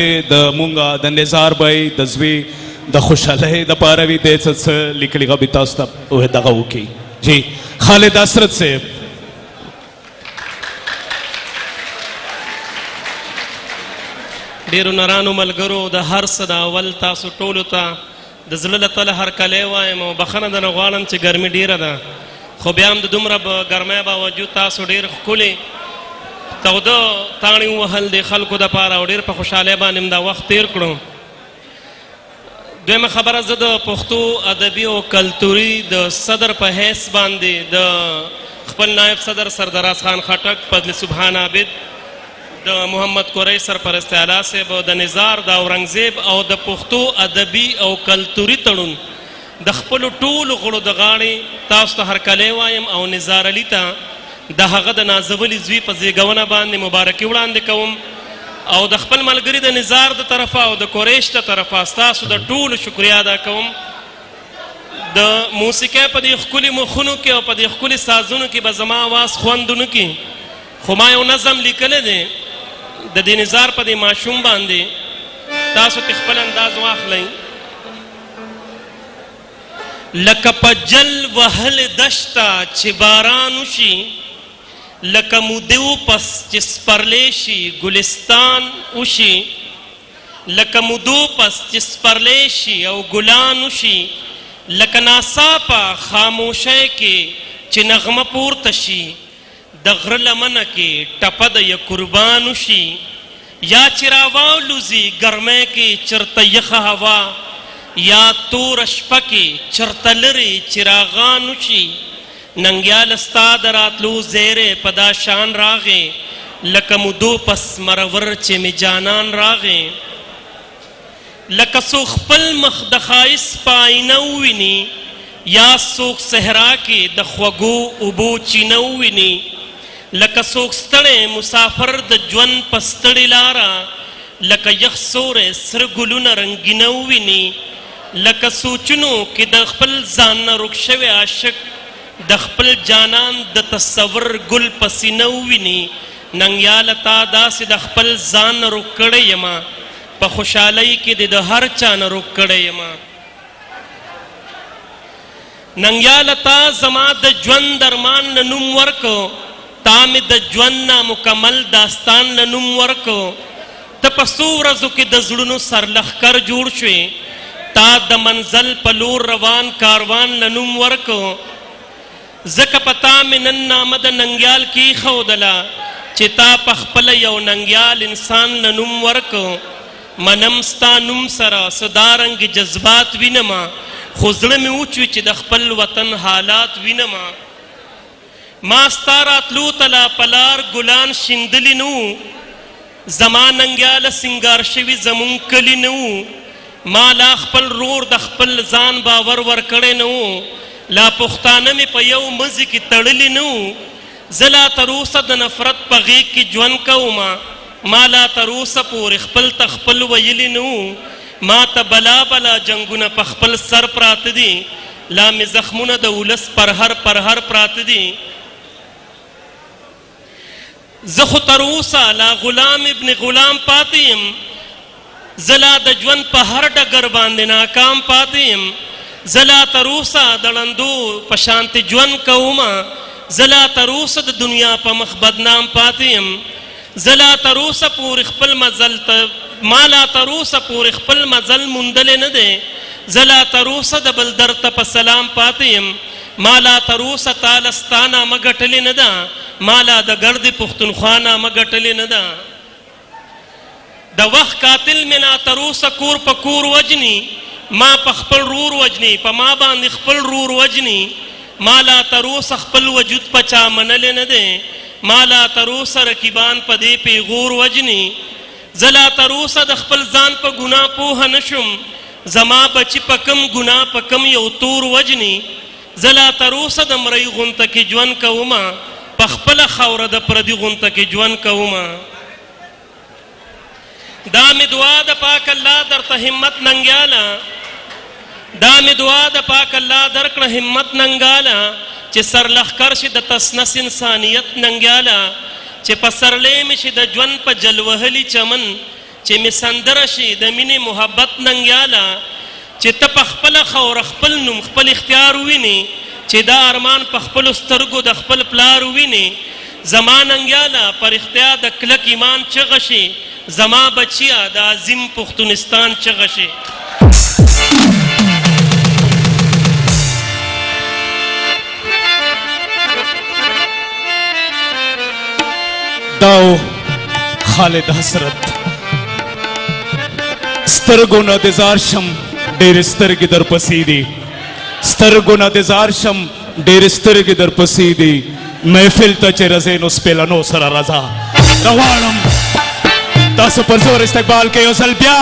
د مونږه د نزار بای د زوی د خوشحالۍ د پاره وي دی څه لیکلي به تاسو ته دغه وکړي. جی خالد اسرت صاحب. ډیرو نرانو ملګرو د هر څه د اول تاسو ټولو ته د زړه له تله هرکلی وایم او بخښنه درنه غواړم چې ګرمي ډیره ده، خو بیا هم د دومره ګرمۍ باوجود تاسو ډیر ښکلي توده تاڼې ووهل د خلکو دپاره او ډېر په خوشحالۍ باندې دا وخت تیر کړو. دویمه خبره، زه د پښتو ادبي او کلتوري د صدر په حیث باندې د خپل نایب صدر سردراز خان خټک، فضل سبحان عابد، د محمد قری سرپرست اعلی صاحب، د نزار، د اورنګزیب او د پښتو ادبي او کلتوري تړون د خپلو ټولو غړو د غاړې تاسو ته هرکلی وایم او نزار علي ته د هغه د نازولي زوی په زیږونه باندې مبارکي وړاندې کوم او د خپل ملګري د نزار د طرفه او د قریش د طرفه ستاسو د ټولو شکریه ادا کوم. د موسیقۍ په دې ښکلي مخونو کې او په دې ښکلي سازونو کې به زما اواز خوند ونه کړي، خو ما یو نظم لیکلی دی د دې نزار په دې ماشوم باندې، تاسو ترې خپل انداز واخلئ. لکه په جل وهل دشته چې باران وشي، لکه مودو پس چې سپرلی شي ګلستان وشي، لکه مودو پس چې سپرلی شي او ګلان وشي، لکه ناڅاپه خاموشۍ کې چې نغمه پورته شي، د غره لمنه کې ټپه د یه قربان وشي، یا چې راواولوزي ګرمۍ کې چرته یخه هوا، یا تور شپه کې چرته لرې چراغان وشي، ننګیاله ستا د راتلو زیری په دا شان راغې، لکه مودو پس مرور چې مې جانان راغې، لکه څوک خپل مخ د ښایست په آینه وویني، یا څوک صحرا کې د خوږو اوبو چینه وویني، لکه څوک ستړی مسافر د ژوند په ستړې لاره، لکه یخ سوری سره ګلونه رنګینه وویني، لکه سوچونو کې د خپل ځان نه رک شوی عاشق د خپل جانان د تصور ګل په سینه وویني، ننګیاله تا داسې د خپل ځان نه رک کړی یمه، په خوشحالۍ کې د هر چا نه رک کړی یمه، ننګیاله تا زما د ژوند درمان نه نوم ورکو، تا مې د ژوند نه مکمل داستان نه نوم ورکو، ته په څو ورځو کې د زړونو سرلښکر جوړ شوې، تا د منزل په لور روان کاروان له نوم ورکو، ځکه په تا مې نن نامه د ننګیال کېښودله چې تا په خپله یو ننګیال انسان له نوم ورکو، منم ستا نوم سره څه دارنګې جذبات وینمه، خو زړه مې وچوي چې د خپل وطن حالات وینمه، ما ستا راتلو ته لا په لار ګلان شیندلي نه وو، زما ننګیاله سینګار شوي زمونږ کلي نه وو، ما لا خپل رور د خپل ځان باور ورکړی نه وو، لا پښتانه مې په یو مزي کې تړلي نه وو، زه لا تروسه د نفرت په غېږ کې ژوند کومه، ما لا تروسه پورې خپل ته خپل ویلي نه وو، ما ته بلا بلا جنګونه په خپل سر پراته دي، لا مې زخمونه د ولس پرهر پرهر پراته دي، زه خو تروسه لا غلام ابن غلام پاتې یم، زه لا د ژوند په هر ډګر باندې ناکام پاتې یم، زه لا تروسه د ړندو په شانتې ژوند کومه، زه لا تروسه د دنیا په مخ بدنام پاتې یم، زه لا تروسه پورې خپل مزل ما لا تروسه پورې خپل مزل موندلی نه دی، زه لا تروسه د بل در ته په سلام پاتې یم، ما لا تروسه تا له ستا نامه ګټلې نه ده، ما لا د ګرد پښتونخوا نامه ګټلې نه ده، د وخت قاتل مې لا تروسه کور په کور وجني، ما په خپل رور وجني، په ما باندې خپل رور وجني، ما لا تروسه خپل وجود په چا منلی نه دی، ما لا تروسه رقیبان په دې پیغور وجني، زه لا تروسه د خپل ځان په ګناه پوهه نه شم، زما بچي په کم ګناه په کم یو تور وجني، زه لا تروسه د مرۍ غونته کې ژوند کومه، په خپله خاوره د پردي غونته کې ژوند کومه، دا مې دعا د پاک الله درته همت ننګیاله، دا مې دعا د پاک الله درکړه همت ننګاله، چې سرلښکر شي د تسنس انسانیت ننګیاله، چې په سرلې مې شي د ژوند په جل وهلي چمن، چې می سندره شي د مینې محبت ننګیاله چې ته په خپله خاوره خپل نوم خپل اختیار ووینې چې دا ارمان په خپلو سترګو د خپل پلار ووینې زما ننګیاله پر اختیا د کلک ایمان چغه شي زما بچیا د عظیم پښتونستان چغه شي داو خالد حسرت سترګو نه د زار شم ډېرې سترګې در پسې دي سترګو نه د زار شم ډېرې سترګې در پسې دي محفل ته چې رځې نو سپېلنو سره رضا روانم تاسو پر زور استقبال کوي یو ځل بیا